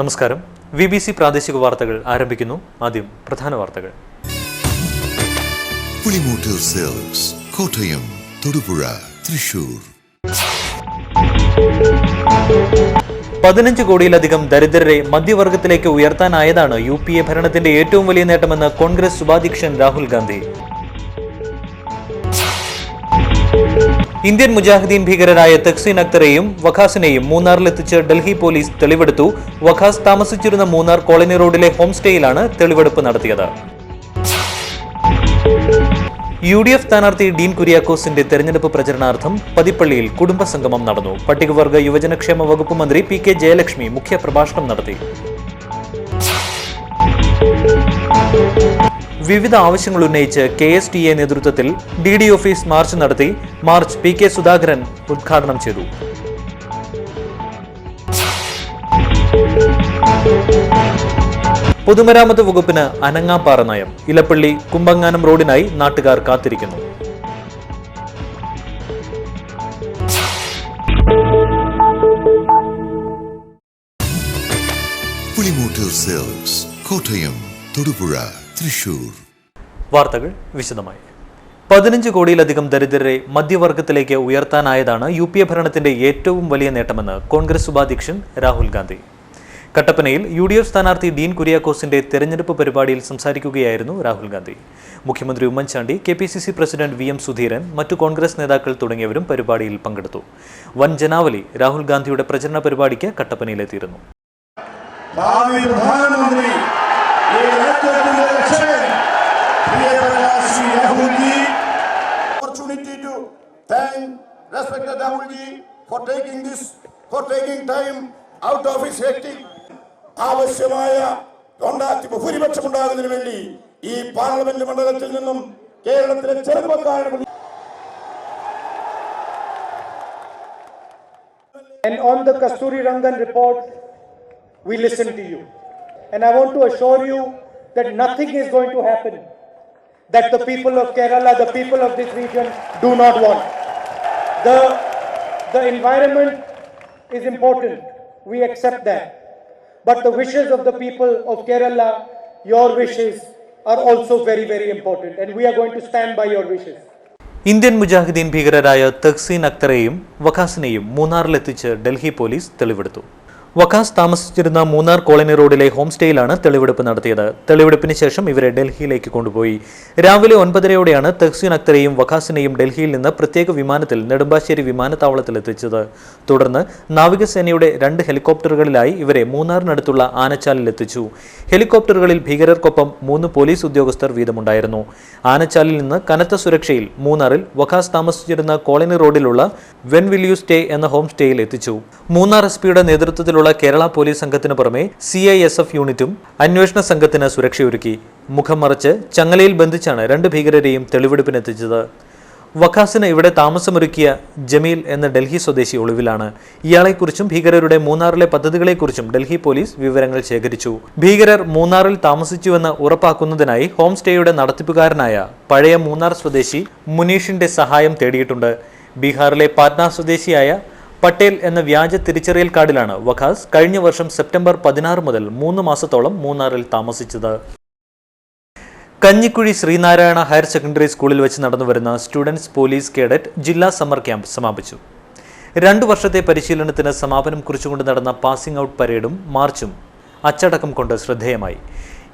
നമസ്കാരം. VBC പ്രാദേശിക വാർത്തകൾ ആരംഭിക്കുന്നു. ആദ്യം പ്രധാന വാർത്തകൾ. പുളിമൂട്ടിൽ സെൽസ്, കോട്ടയം, തൊടുപുഴ, തൃശൂർ. 15 കോടിയിലധികം ദരിദ്രരെ മധ്യവർഗത്തിലേക്ക് ഉയർത്താനായതാണ് UPA ഭരണത്തിന്റെ ഏറ്റവും വലിയ നേട്ടമെന്ന് കോൺഗ്രസ് ഉപാധ്യക്ഷൻ രാഹുൽ ഗാന്ധി. ഇന്ത്യൻ മുജാഹിദീൻ ഭീകരരായ തക്സീൻ അക്തറെയും വഖാസിനെയും മൂന്നാറിലെത്തിച്ച് ഡൽഹി പോലീസ് തെളിവെടുത്തു. വഖാസ് താമസിച്ചിരുന്ന മൂന്നാർ കോളനി റോഡിലെ ഹോം സ്റ്റേയിലാണ് തെളിവെടുപ്പ് നടത്തിയത്. UDF സ്ഥാനാർത്ഥി ഡീൻ കുര്യാക്കോസിന്റെ തെരഞ്ഞെടുപ്പ് പ്രചരണാർത്ഥം പതിപ്പള്ളിയിൽ കുടുംബസംഗമം നടന്നു. പട്ടികവർഗ യുവജനക്ഷേമ വകുപ്പ് മന്ത്രി PK ജയലക്ഷ്മി മുഖ്യപ്രഭാഷണം നടത്തി. വിവിധ ആവശ്യങ്ങൾ ഉന്നയിച്ച് KSTA നേതൃത്വത്തിൽ DD ഓഫീസ് മാർച്ച് നടത്തി. മാർച്ച് PK സുധാകരൻ ഉദ്ഘാടനം ചെയ്തു. പൊതുമരാമത്ത് വകുപ്പിന് അനങ്ങാപ്പാറ നയം. ഇലപ്പള്ളി കുമ്പങ്ങാനം റോഡിനായി നാട്ടുകാർ കാത്തിരിക്കുന്നു. പുളിമൂട്ടിൽ സെൽസ്, കോട്ടയം, തൊടുപുഴ, തൃശൂർ. വാർത്തകൾ വിശദമായി. 15 കോടിയിലധികം ദരിദ്രരെ മധ്യവർഗത്തിലേക്ക് ഉയർത്താനായതാണ് UPA ഭരണത്തിന്റെ ഏറ്റവും വലിയ നേട്ടമെന്ന് കോൺഗ്രസ് ഉപാധ്യക്ഷൻ രാഹുൽ ഗാന്ധി. കട്ടപ്പനയിൽ UDF സ്ഥാനാർത്ഥി ഡീൻ കുര്യാക്കോസിന്റെ തെരഞ്ഞെടുപ്പ് പരിപാടിയിൽ സംസാരിക്കുകയായിരുന്നു രാഹുൽ ഗാന്ധി. മുഖ്യമന്ത്രി Oommen Chandy, KPCC president VM Sudheeran, മറ്റു കോൺഗ്രസ് നേതാക്കൾ തുടങ്ങിയവരും പരിപാടിയിൽ പങ്കെടുത്തു. വൻ ജനാവലി രാഹുൽ ഗാന്ധിയുടെ പ്രചരണ പരിപാടിക്ക് കട്ടപ്പനയിലെത്തിയിരുന്നു. Opportunity to thank respected Rahulji for taking time out of his hectic. ആവശ്യമായ ഭൂരിപക്ഷം ഉണ്ടാകുന്നതിന് വേണ്ടി ഈ പാർലമെന്റ് മണ്ഡലത്തിൽ നിന്നും കേരളത്തിലെ ചെറുപ്പക്കാരുടെ. And on the Kasturi Rangan report, we listen to you. And I want to assure you that nothing is going to happen that the people of Kerala, the people of this region do not want. The environment is important. We accept that. But the wishes of the people of Kerala, your wishes are also very, very important. And we are going to stand by your wishes. Indian Mujahideen ഭീകരരായ തക്സീൻ അക്തറെയും വഖാസിനെയും മൂന്നാറിലെത്തിച്ച് Delhi police തെളിവെടുത്തു. വഖാസ് താമസിച്ചിരുന്ന Munnar colony റോഡിലെ home സ്റ്റേയിലാണ് തെളിവെടുപ്പ് നടത്തിയത്. തെളിവെടുപ്പിന് ശേഷം ഇവരെ ഡൽഹിയിലേക്ക് കൊണ്ടുപോയി. രാവിലെ 9:30യോടെയാണ് തക്സീൻ അക്തറെയും വഖാസിനെയും ഡൽഹിയിൽ നിന്ന് പ്രത്യേക വിമാനത്തിൽ നെടുമ്പാശ്ശേരി വിമാനത്താവളത്തിൽ എത്തിച്ചത്. തുടർന്ന് നാവികസേനയുടെ 2 ഹെലികോപ്റ്ററുകളിലായി ഇവരെ മൂന്നാറിനടുത്തുള്ള ആനച്ചാലിലെത്തിച്ചു. ഹെലികോപ്റ്ററുകളിൽ ഭീകരർക്കൊപ്പം 3 പോലീസ് ഉദ്യോഗസ്ഥർ വീതമുണ്ടായിരുന്നു. ആനച്ചാലിൽ നിന്ന് കനത്ത സുരക്ഷയിൽ മൂന്നാറിൽ വഖാസ് താമസിച്ചിരുന്ന കോളനി റോഡിലുള്ള വെൻ വിൽ യു സ്റ്റേ എന്ന ഹോം സ്റ്റേയിൽ എത്തിച്ചു. മൂന്നാർ SP-യുടെ നേതൃത്വത്തിലുള്ള കേരള പോലീസ് സംഘത്തിന് പുറമെ CISF യൂണിറ്റും അന്വേഷണ സംഘത്തിന് സുരക്ഷയൊരുക്കി. മുഖം മറച്ച് ചങ്ങലയിൽ ബന്ധിച്ചാണ് 2 ഭീകരരെയും തെളിവെടുപ്പിനെത്തിച്ചത്. വഖാസിന് ഇവിടെ താമസമൊരുക്കിയ ജമീൽ എന്ന ഡൽഹി സ്വദേശി ഒളിവിലാണ്. ഇയാളെക്കുറിച്ചും ഭീകരരുടെ മൂന്നാറിലെ പദ്ധതികളെക്കുറിച്ചും ഡൽഹി പോലീസ് വിവരങ്ങൾ ശേഖരിച്ചു. ഭീകരർ മൂന്നാറിൽ താമസിച്ചുവെന്ന് ഉറപ്പാക്കുന്നതിനായി ഹോം സ്റ്റേയുടെ നടത്തിപ്പുകാരനായ പഴയ മൂന്നാർ സ്വദേശി മുനീഷിന്റെ സഹായം തേടിയിട്ടുണ്ട്. ബീഹാറിലെ പാറ്റ്ന സ്വദേശിയായ പട്ടേൽ എന്ന വ്യാജ തിരിച്ചറിയൽ കാർഡിലാണ് വഖാസ് കഴിഞ്ഞ വർഷം സെപ്റ്റംബർ 16 മുതൽ 3 മാസത്തോളം മൂന്നാറിൽ താമസിച്ചത്. കഞ്ഞിക്കുഴി ശ്രീനാരായണ ഹയർ സെക്കൻഡറി സ്കൂളിൽ വെച്ച് നടന്നുവരുന്ന സ്റ്റുഡൻസ് പോലീസ് കേഡറ്റ് ജില്ലാ സമ്മർ ക്യാമ്പ് സമാപിച്ചു. 2 വർഷത്തെ പരിശീലനത്തിന് സമാപനം കുറിച്ചുകൊണ്ട് നടന്ന പാസിംഗ് ഔട്ട് പരേഡും മാർച്ചും അച്ചടക്കം കൊണ്ട് ശ്രദ്ധേയമായി.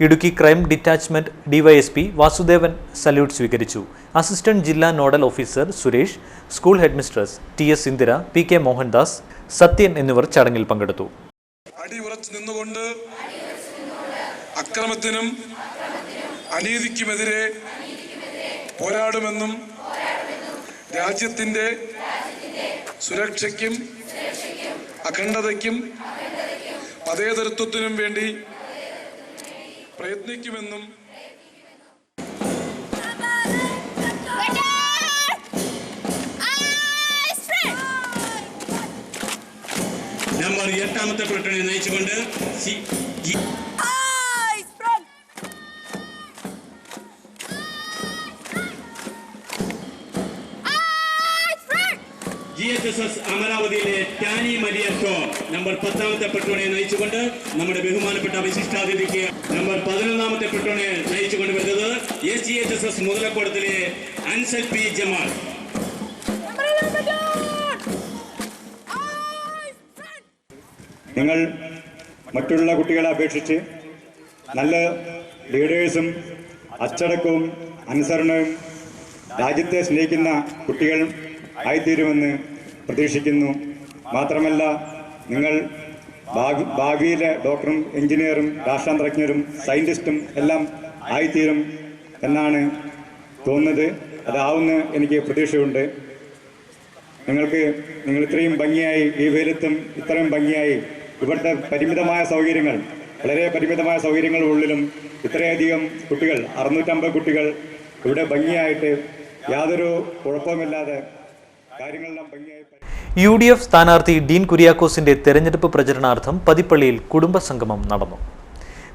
Idukki crime detachment DYSP Vasudevan salute സ്വീകരിച്ചു. അസിസ്റ്റന്റ് ജില്ലാ nodal officer Suresh, school headmistress TS Indira, PK Mohandas, Sathyan എന്നിവർ ചടങ്ങിൽ പങ്കെടുത്തു. അടിയുറച്ചു നിന്നുകൊണ്ട് അക്രമത്തിനും അനീതിക്കുമെതിരെ പോരാടുമെന്നും രാജ്യത്തിന്റെ സുരക്ഷയ്ക്കും അഖണ്ഡതയ്ക്കും മതേതരത്വത്തിനും വേണ്ടി പ്രയത്നിക്കുമെന്നും നമ്പർ 8ാമത്തെ പ്ലട്ടൂണിനെ നയിച്ചുകൊണ്ട് GHSS അമരാവതിയിലെ ടാനി മരിയറ്റോ നമ്പർ 10ാമത്തെ പ്ലട്ടൂണിനെ നയിച്ചുകൊണ്ട് നമ്മുടെ ബഹുമാനപ്പെട്ട വിശിഷ്ടാതിഥിക്ക് നമ്പർ 11ാമത്തെ പ്ലട്ടൂണിനെ നയിച്ചുകൊണ്ട് വരുന്നത് SGHSS മുതലക്കോടത്തിലെ അൻസൽ പി ജമാൽ. നിങ്ങൾ മറ്റുള്ള കുട്ടികളെ അപേക്ഷിച്ച് നല്ല ലീഡേഴ്സും അച്ചടക്കവും അനുസരണവും രാജ്യത്തെ സ്നേഹിക്കുന്ന കുട്ടികൾ ആയിത്തീരുമെന്ന് പ്രതീക്ഷിക്കുന്നു. മാത്രമല്ല നിങ്ങൾ ഭാവിയിലെ ഡോക്ടറും എഞ്ചിനീയറും രാഷ്ട്രതന്ത്രജ്ഞരും സയൻറ്റിസ്റ്റും എല്ലാം ആയിത്തീരും എന്നാണ് തോന്നുന്നത്. അതാവുന്ന എനിക്ക് പ്രതീക്ഷയുണ്ട്. നിങ്ങൾ ഇത്രയും ഭംഗിയായി ഈ വെയിലത്തും ഇത്രയും ഭംഗിയായി ഇവിടുത്തെ പരിമിതമായ സൗകര്യങ്ങൾ വളരെ പരിമിതമായ സൗകര്യങ്ങളുള്ളിലും ഇത്രയധികം കുട്ടികൾ 650 കുട്ടികൾ ഇവിടെ ഭംഗിയായിട്ട് യാതൊരു കുഴപ്പവുമില്ലാതെ കാര്യങ്ങളെല്ലാം ഭംഗിയായി. UDF സ്ഥാനാർത്ഥി ഡീൻ കുര്യാക്കോസിന്റെ തെരഞ്ഞെടുപ്പ് പ്രചരണാർത്ഥം പതിപ്പള്ളിയിൽ കുടുംബസംഗമം നടന്നു.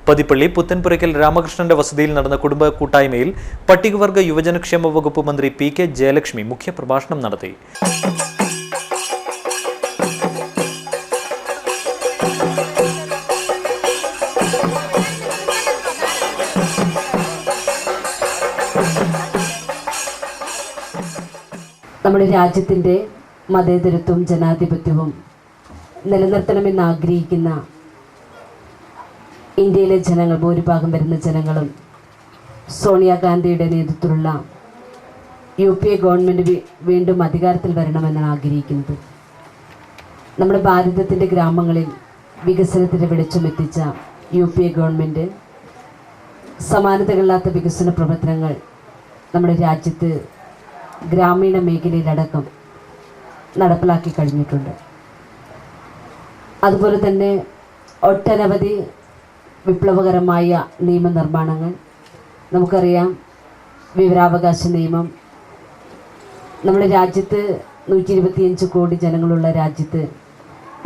പതിപ്പള്ളി പുത്തൻപുരയ്ക്കൽ രാമകൃഷ്ണന്റെ വസതിയിൽ നടന്ന കുടുംബ കൂട്ടായ്മയിൽ പട്ടികവർഗ യുവജനക്ഷേമ വകുപ്പ് മന്ത്രി PK ജയലക്ഷ്മി മുഖ്യപ്രഭാഷണം നടത്തി. നമ്മുടെ രാജ്യത്തിൻ്റെ മതേതരത്വവും ജനാധിപത്യവും നിലനിർത്തണമെന്ന് ആഗ്രഹിക്കുന്ന ഇന്ത്യയിലെ ജനങ്ങൾ, ഭൂരിഭാഗം വരുന്ന ജനങ്ങളും സോണിയാഗാന്ധിയുടെ നേതൃത്വത്തിലുള്ള UPA ഗവൺമെൻറ് വീണ്ടും അധികാരത്തിൽ വരണമെന്നാണ് ആഗ്രഹിക്കുന്നത്. നമ്മുടെ ഭാരതത്തിൻ്റെ ഗ്രാമങ്ങളിൽ വികസനത്തിൻ്റെ വെളിച്ചമെത്തിച്ച UPA ഗവൺമെൻറ് സമാനതകളില്ലാത്ത വികസന പ്രവർത്തനങ്ങൾ നമ്മുടെ രാജ്യത്ത് ഗ്രാമീണ മേഖലയിലടക്കം നടപ്പിലാക്കി കഴിഞ്ഞിട്ടുണ്ട്. അതുപോലെ തന്നെ ഒട്ടനവധി വിപ്ലവകരമായ നിയമനിർമ്മാണങ്ങൾ നമുക്കറിയാം. വിവരാവകാശ നിയമം, നമ്മുടെ രാജ്യത്ത് 125 കോടി ജനങ്ങളുള്ള രാജ്യത്ത്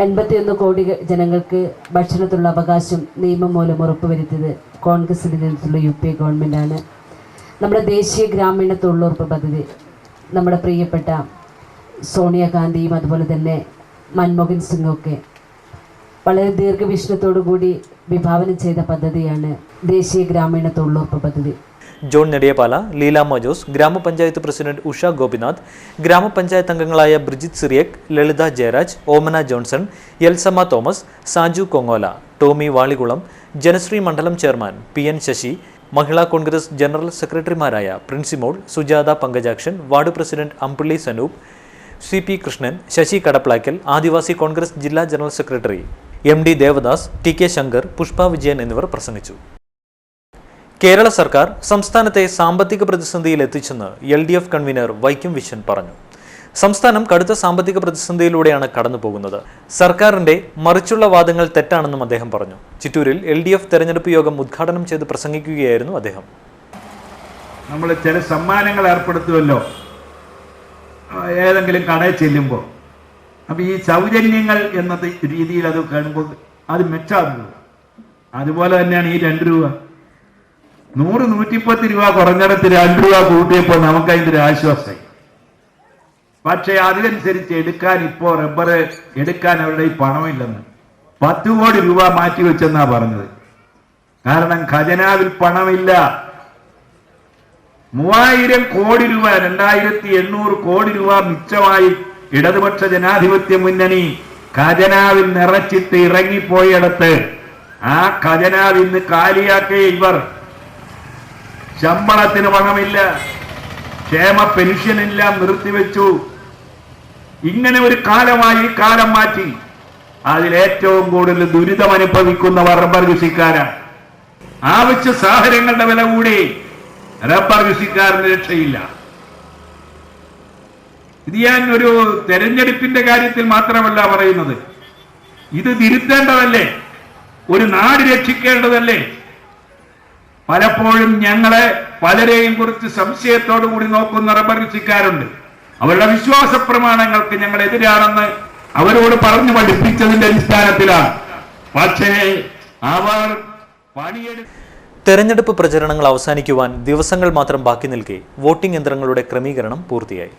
81 കോടി ജനങ്ങൾക്ക് ഭക്ഷണത്തിലുള്ള അവകാശം നിയമം മൂലം ഉറപ്പുവരുത്തിയത് കോൺഗ്രസിൻ്റെ നേതൃത്വത്തിലുള്ള UPA ഗവൺമെൻറ്റാണ്. നമ്മുടെ ദേശീയ ഗ്രാമീണ തൊഴിലുറപ്പ് പദ്ധതി നമ്മുടെ പ്രിയപ്പെട്ട സോണിയാഗാന്ധിയും അതുപോലെ തന്നെ മൻമോഹൻ സിംഗും ഒക്കെ വളരെ ദീർഘവീക്ഷണത്തോടു കൂടി വിഭാവനം ചെയ്ത പദ്ധതിയാണ് ദേശീയ ഗ്രാമീണ തൊഴിലുറപ്പ് പദ്ധതി. ജോൺ നെടിയപാല, ലീലാമ്മ ജോസ്, ഗ്രാമപഞ്ചായത്ത് പ്രസിഡന്റ് ഉഷ ഗോപിനാഥ്, ഗ്രാമപഞ്ചായത്ത് അംഗങ്ങളായ Brijith Cyriac, Lalitha Jayaraj, Omana Johnson, Elsamma Thomas, Saju Kongola, Tomy Valikulam, Janasree മണ്ഡലം chairman PN Sasi, Mahila Congress general സെക്രട്ടറിമാരായ Princymol, Sujatha Pankajakshan, ward president Amballi Sanoop, CP Krishnan, Sasi Kadaplackal, Adivasi Congress ജില്ലാ general secretary MD Devadas, TK Shankar, Pushpa Vijayan എന്നിവർ പ്രസംഗിച്ചു. കേരള സർക്കാർ സംസ്ഥാനത്തെ സാമ്പത്തിക പ്രതിസന്ധിയിൽ എത്തിച്ചെന്ന് LDF കൺവീനർ വൈക്കം വിശ്വൻ പറഞ്ഞു. സംസ്ഥാനം കടുത്ത സാമ്പത്തിക പ്രതിസന്ധിയിലൂടെയാണ് കടന്നുപോകുന്നത്. സർക്കാരിന്റെ മറിച്ചുള്ള വാദങ്ങൾ തെറ്റാണെന്നും അദ്ദേഹം പറഞ്ഞു. ചിറ്റൂരിൽ LDF തെരഞ്ഞെടുപ്പ് യോഗം ഉദ്ഘാടനം ചെയ്ത് പ്രസംഗിക്കുകയായിരുന്നു അദ്ദേഹം. നമ്മൾ ചില സമ്മാനങ്ങൾ ഏർപ്പെടുത്തുമല്ലോ ഏതെങ്കിലും കടയിൽ ചെല്ലുമ്പോൾ. അപ്പം ഈ സൗജന്യങ്ങൾ എന്ന രീതിയിൽ അത് കാണുമ്പോൾ അത് മെച്ചമാകുന്നത്. അതുപോലെ തന്നെയാണ് ഈ 2 രൂപ, 100, 110 രൂപ കുറഞ്ഞിടത്ത് 2 രൂപ കൂട്ടിയപ്പോൾ നമുക്ക് അതിൻ്റെ ഒരു ആശ്വാസമായി. പക്ഷേ അതിനനുസരിച്ച് എടുക്കാൻ ഇപ്പോൾ റബ്ബർ എടുക്കാൻ അവരുടെ ഈ പണമില്ലെന്ന് 10 കോടി രൂപ മാറ്റി വെച്ചെന്നാ പറഞ്ഞത്. കാരണം ഖജനാവിൽ പണമില്ല. 3000 കോടി രൂപ, 2800 കോടി രൂപ മിച്ചമായി ഇടതുപക്ഷ ജനാധിപത്യ മുന്നണി ഖജനാവിൽ നിറച്ചിട്ട് ഇറങ്ങിപ്പോയിടത്ത് ആ ഖജനാവ് ഇന്ന് കാലിയാക്കിയ ഇവർ. ശമ്പളത്തിന് പണമില്ല, ക്ഷേമ പെൻഷനെല്ലാം നിർത്തിവെച്ചു. ഇങ്ങനെ ഒരു കാലമായി ഈ കാലം മാറ്റി. അതിലേറ്റവും കൂടുതൽ ദുരിതം അനുഭവിക്കുന്നവർ റബ്ബർ കൃഷിക്കാരാണ്. ആവശ്യ സാഹചര്യങ്ങളുടെ വില കൂടി റബ്ബർ കൃഷിക്കാരന് രക്ഷയില്ല. ഇത് ഞാൻ ഒരു തെരഞ്ഞെടുപ്പിന്റെ കാര്യത്തിൽ മാത്രമല്ല പറയുന്നത്. ഇത് തിരുത്തേണ്ടതല്ലേ? ഒരു നാട് രക്ഷിക്കേണ്ടതല്ലേ? പലപ്പോഴും ഞങ്ങളെ പലരെയും കുറിച്ച് സംശയത്തോടു കൂടി നോക്കുന്ന റബ്ബർ കൃഷിക്കാരുണ്ട്. അവരുടെ വിശ്വാസ പ്രമാണങ്ങൾക്ക് ഞങ്ങൾ എതിരാണെന്ന് അവരോട് പറഞ്ഞു പഠിപ്പിച്ചതിന്റെ അടിസ്ഥാനത്തിലാണ്. പക്ഷേ അവർ പണിയെടുത്ത് തെരഞ്ഞെടുപ്പ് പ്രചരണങ്ങൾ അവസാനിക്കുവാൻ ദിവസങ്ങൾ മാത്രം ബാക്കി നിൽക്കെ വോട്ടിംഗ് യന്ത്രങ്ങളുടെ ക്രമീകരണം പൂർത്തിയായി.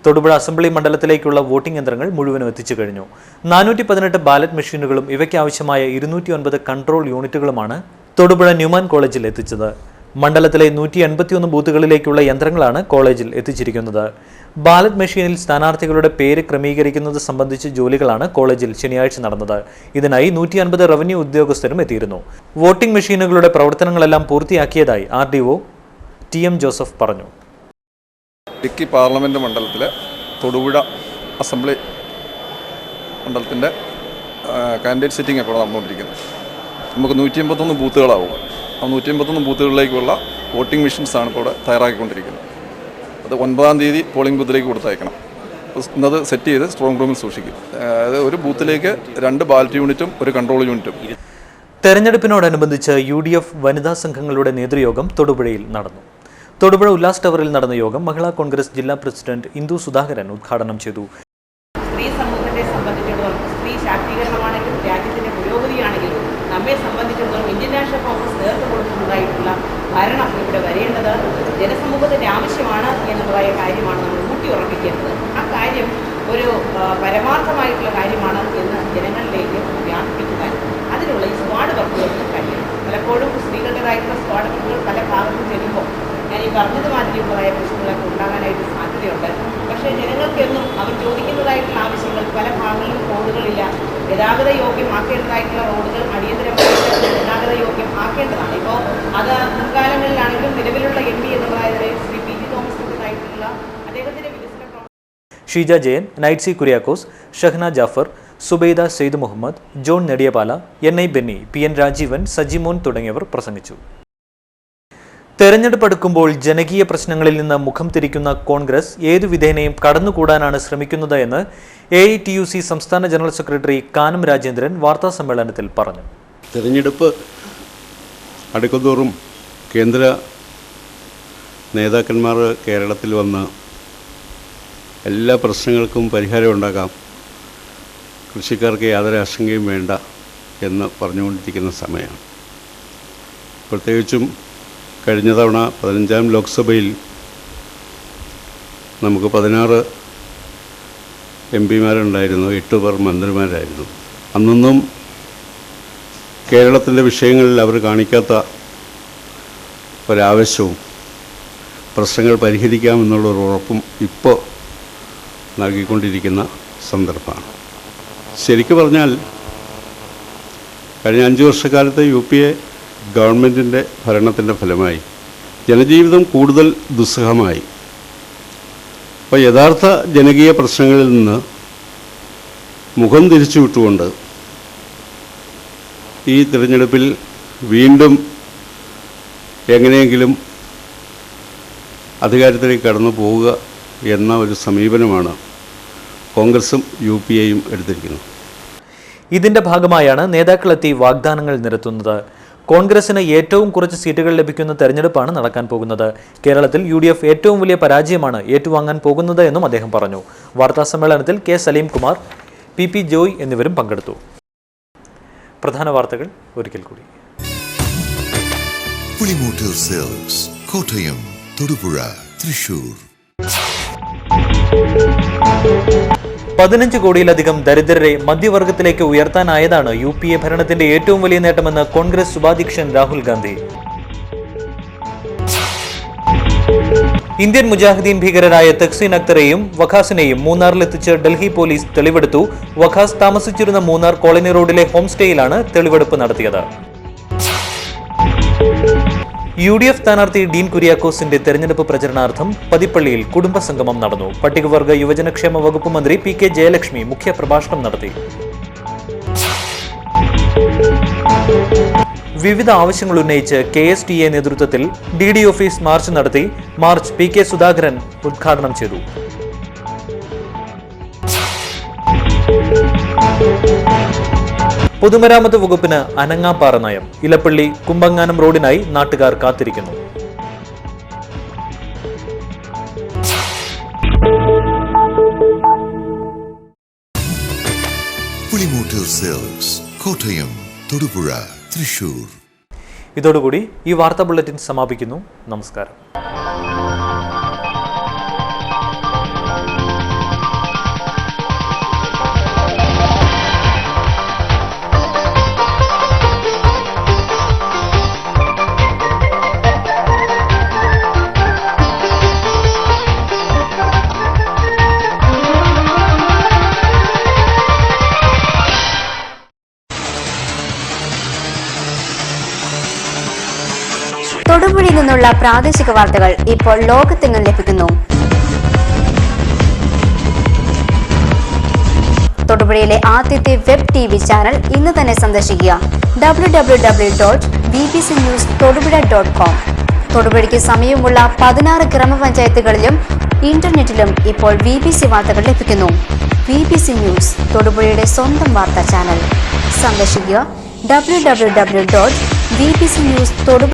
തൊടുപുഴ അസംബ്ലി മണ്ഡലത്തിലേക്കുള്ള വോട്ടിംഗ് യന്ത്രങ്ങൾ മുഴുവനും എത്തിച്ചു കഴിഞ്ഞു. 418 ബാലറ്റ് മെഷീനുകളും ഇവയ്ക്കാവശ്യമായ 209 കൺട്രോൾ യൂണിറ്റുകളുമാണ് തൊടുപുഴ ന്യൂമാൻ കോളേജിൽ എത്തിച്ചത്. മണ്ഡലത്തിലെ 181 ബൂത്തുകളിലേക്കുള്ള യന്ത്രങ്ങളാണ് കോളേജിൽ എത്തിച്ചിരിക്കുന്നത്. ബാലറ്റ് മെഷീനിൽ സ്ഥാനാർത്ഥികളുടെ പേര് ക്രമീകരിക്കുന്നത് സംബന്ധിച്ച ജോലികളാണ് കോളേജിൽ ശനിയാഴ്ച നടന്നത്. ഇതിനായി 150 റവന്യൂ ഉദ്യോഗസ്ഥരും എത്തിയിരുന്നു. വോട്ടിംഗ് മെഷീനുകളുടെ പ്രവർത്തനങ്ങളെല്ലാം പൂർത്തിയാക്കിയതായി RDO TM ജോസഫ് പറഞ്ഞു. ഇടുക്കി പാർലമെൻറ്റ് മണ്ഡലത്തിലെ തൊടുപുഴ അസംബ്ലി മണ്ഡലത്തിൻ്റെ കാൻഡിഡേറ്റ് സിറ്റിംഗ് ഇപ്പോൾ നടന്നുകൊണ്ടിരിക്കുന്നത്. നമുക്ക് 181 ബൂത്തുകളാവും. ആ 181 ബൂത്തുകളിലേക്കുള്ള വോട്ടിംഗ് മെഷീൻസാണ് ഇപ്പോൾ ഇവിടെ തയ്യാറാക്കിക്കൊണ്ടിരിക്കുന്നത്. അത് 9-ാം തീയതി പോളിംഗ് ബൂത്തിലേക്ക് കൊടുത്തയക്കണം. ഇന്നത് സെറ്റ് ചെയ്ത് സ്ട്രോങ് റൂമിൽ സൂക്ഷിക്കും. അതായത് ഒരു ബൂത്തിലേക്ക് 2 ബാലറ്റ് യൂണിറ്റും ഒരു കൺട്രോൾ യൂണിറ്റും. തെരഞ്ഞെടുപ്പിനോടനുബന്ധിച്ച് UDF വനിതാ സംഘങ്ങളുടെ നേതൃയോഗം തൊടുപുഴയിൽ നടന്നു. തൊടുപുഴ ഉല്ലാസ് ടവറിൽ നടന്ന യോഗം മഹിളാ കോൺഗ്രസ് ജില്ലാ പ്രസിഡന്റ് ഇന്ദു സുധാകരൻ ഉദ്ഘാടനം ചെയ്തു. സ്ത്രീ സമൂഹത്തെ സംബന്ധിച്ചിടത്തോളം സ്ത്രീ ശാക്തീകരണമാണെങ്കിലും രാജ്യത്തിന്റെ പുരോഗതിയാണെങ്കിലും നമ്മെ സംബന്ധിച്ചിടത്തോളം ഇന്ത്യൻ നാഷണൽ കോൺഗ്രസ് നേതൃത്വം കൊടുക്കുന്നതായിട്ടുള്ള ഭരണം ഇവിടെ വരേണ്ടത് ജനസമൂഹത്തിന്റെ ആവശ്യമാണ് എന്നുള്ളതായ കാര്യമാണ് നമ്മൾ ഊട്ടി ഉറപ്പിക്കേണ്ടത്. ആ കാര്യം ഒരു പരമാർത്ഥമായിട്ടുള്ള കാര്യമാണ് എന്ന് ജനങ്ങളിലേക്ക് വ്യാപിപ്പിക്കുവാൻ അതിനുള്ള ഈ സ്ക്വാഡ് വർക്കുകൾക്ക് കഴിയും. പലപ്പോഴും സ്ത്രീകളുടേതായിട്ടുള്ള സ്ക്വാഡ് വർക്കുകൾ പല ഭാഗത്തും ചെല്ലുമ്പോൾ ഞാൻ ഈ പറഞ്ഞത് മാതിരിയുള്ളതായ പ്രശ്നങ്ങളൊക്കെ ഉണ്ടാകാനായിട്ട് സാധ്യതയുണ്ട്. പക്ഷേ ജനങ്ങൾക്കെന്നും അവർ ചോദിക്കുന്നതായിട്ടുള്ള ആവശ്യങ്ങൾ പല ഭാഗങ്ങളിലും റോഡുകളില്ല. ഗതാഗത യോഗ്യമാക്കേണ്ടതായിട്ടുള്ള റോഡുകൾ അടിയന്തരമായിട്ട് ഗതാഗത യോഗ്യം ആക്കേണ്ടതാണ്. ഇപ്പോൾ അത് മുൻകാലങ്ങളിലാണെങ്കിലും നിലവിലുള്ള MP എന്നുള്ളതായത് ശ്രീ PG തോമസിൻ്റെതായിട്ടുള്ള അദ്ദേഹത്തിൻ്റെ വികസന Sheeja Jayan, Nitsy Kuriakose, Shahna Jafar, Subaida Syed Muhammad, John Nediyapala, NI Benny, PN Rajeevan, Sajimon തുടങ്ങിയവർ പ്രസംഗിച്ചു. തെരഞ്ഞെടുപ്പ് അടുക്കുമ്പോൾ ജനകീയ പ്രശ്നങ്ങളിൽ നിന്ന് മുഖം തിരിക്കുന്ന കോൺഗ്രസ് ഏതു വിധേനയും കടന്നുകൂടാനാണ് ശ്രമിക്കുന്നത് എന്ന് AITUC സംസ്ഥാന ജനറൽ സെക്രട്ടറി കാനം രാജേന്ദ്രൻ വാർത്താസമ്മേളനത്തിൽ പറഞ്ഞു. തെരഞ്ഞെടുപ്പ് അടുക്കുന്തോറും കേന്ദ്ര നേതാക്കന്മാർ കേരളത്തിൽ വന്ന് എല്ലാ പ്രശ്നങ്ങൾക്കും പരിഹാരം ഉണ്ടാക്കാം, കൃഷിക്കാർക്ക് യാതൊരു ആശങ്കയും വേണ്ട എന്ന് പറഞ്ഞുകൊണ്ടിരിക്കുന്ന സമയമാണ്. പ്രത്യേകിച്ചും കഴിഞ്ഞ തവണ 15ാം ലോക്സഭയിൽ നമുക്ക് 16 MP-മാരുണ്ടായിരുന്നു, 8 പേർ മന്ത്രിമാരായിരുന്നു. അന്നൊന്നും കേരളത്തിൻ്റെ വിഷയങ്ങളിൽ അവർ കാണിക്കാത്ത ഒരാവശ്യവും പ്രശ്നങ്ങൾ പരിഹരിക്കാമെന്നുള്ളൊരു ഉറപ്പും ഇപ്പോൾ നൽകിക്കൊണ്ടിരിക്കുന്ന സന്ദർഭമാണ്. ശരിക്കു പറഞ്ഞാൽ കഴിഞ്ഞ 5 വർഷക്കാലത്തെ UPA ഗവൺമെൻറ്റിൻ്റെ ഭരണത്തിൻ്റെ ഫലമായി ജനജീവിതം കൂടുതൽ ദുസ്സഹമായി. അപ്പോൾ യഥാർത്ഥ ജനകീയ പ്രശ്നങ്ങളിൽ നിന്ന് മുഖം തിരിച്ചു വിട്ടുകൊണ്ട് ഈ തിരഞ്ഞെടുപ്പിൽ വീണ്ടും എങ്ങനെയെങ്കിലും അധികാരത്തിലേക്ക് കടന്നു പോവുക എന്ന ഒരു സമീപനമാണ് കോൺഗ്രസും UPAയും എടുത്തിരിക്കുന്നത്. ഇതിന്റെ ഭാഗമായാണ് നേതാക്കളെത്തി വാഗ്ദാനങ്ങൾ നിരത്തുന്നത്. കോൺഗ്രസിന് ഏറ്റവും കുറച്ച് സീറ്റുകൾ ലഭിക്കുന്ന തെരഞ്ഞെടുപ്പാണ് നടക്കാൻ പോകുന്നത്. കേരളത്തിൽ UDF ഏറ്റവും വലിയ പരാജയമാണ് ഏറ്റുവാങ്ങാൻ പോകുന്നത് എന്നും അദ്ദേഹം പറഞ്ഞു. വാർത്താസമ്മേളനത്തിൽ K സലീം കുമാർ, PP ജോയ് എന്നിവരും പങ്കെടുത്തു. പ്രധാന വാർത്തകൾ ഒരിക്കൽ കൂടി. പുളിമൂട്ടിൽ സെൽസ്, കോട്ടയം, തൊടുപുഴ, തൃശൂർ. 15 കോടിയിലധികം ദരിദ്രരെ മധ്യവർഗത്തിലേക്ക് ഉയർത്താനായതാണ് UPA ഭരണത്തിന്റെ ഏറ്റവും വലിയ നേട്ടമെന്ന് കോൺഗ്രസ് ഉപാധ്യക്ഷൻ രാഹുൽ ഗാന്ധി. ഇന്ത്യൻ മുജാഹിദീൻ ഭീകരരായ തക്സീൻ അക്തറെയും വഖാസിനെയും മൂന്നാറിലെത്തിച്ച് ഡൽഹി പോലീസ് തെളിവെടുത്തു. വഖാസ് താമസിച്ചിരുന്ന മൂന്നാർ കോളനി റോഡിലെ ഹോം സ്റ്റേയിലാണ് തെളിവെടുപ്പ് നടത്തിയത്. UDF സ്ഥാനാർത്ഥി ഡീൻ കുര്യാക്കോസിന്റെ തെരഞ്ഞെടുപ്പ് പ്രചരണാർത്ഥം പതിപ്പള്ളിയിൽ കുടുംബസംഗമം നടന്നു. പട്ടികവർഗ യുവജനക്ഷേമ വകുപ്പ് മന്ത്രി PK ജയലക്ഷ്മി മുഖ്യപ്രഭാഷണം നടത്തി. വിവിധ ആവശ്യങ്ങൾ ഉന്നയിച്ച് KSTA നേതൃത്വത്തിൽ DD ഓഫീസ് മാർച്ച് നടത്തി. മാർച്ച് PK സുധാകരൻ ഉദ്ഘാടനം ചെയ്തു. പൊതുമരാമത്ത് വകുപ്പിന് അനങ്ങാപ്പാറ നയം. ഇലപ്പള്ളി കുമ്പങ്ങാനം റോഡിനായി നാട്ടുകാർ കാത്തിരിക്കുന്നു. പുളിമൂട്ടിൽ സിൽക്സ്, കോട്ടയം, തൊടുപുഴ, തൃശൂർ. ഇതോടുകൂടി ഈ വാർത്താ ബുള്ളറ്റിൻ സമാപിക്കുന്നു. നമസ്കാരം. തൊടുപുഴയിൽ നിന്നുള്ള പ്രാദേശിക വാർത്തകൾ ഇപ്പോൾ ലോകത്തെങ്ങും ലഭിക്കുന്നു. തൊടുപുഴയിലെ ആദ്യത്തെ വെബ് TV ചാനൽ ഇന്ന് തന്നെ സന്ദർശിക്കുക. www.bbcnewstodupuഴ.com. തൊടുപുഴയ്ക്ക് സമീപമുള്ള 16 ഗ്രാമപഞ്ചായത്തുകളിലും ഇന്റർനെറ്റിലും ഇപ്പോൾ BBC വാർത്തകൾ ലഭിക്കുന്നു. BBC ന്യൂസ്, തൊടുപുഴയുടെ സ്വന്തം വാർത്താ ചാനൽ. സന്ദർശിക്കുക www.bbcnewstodupuഴ.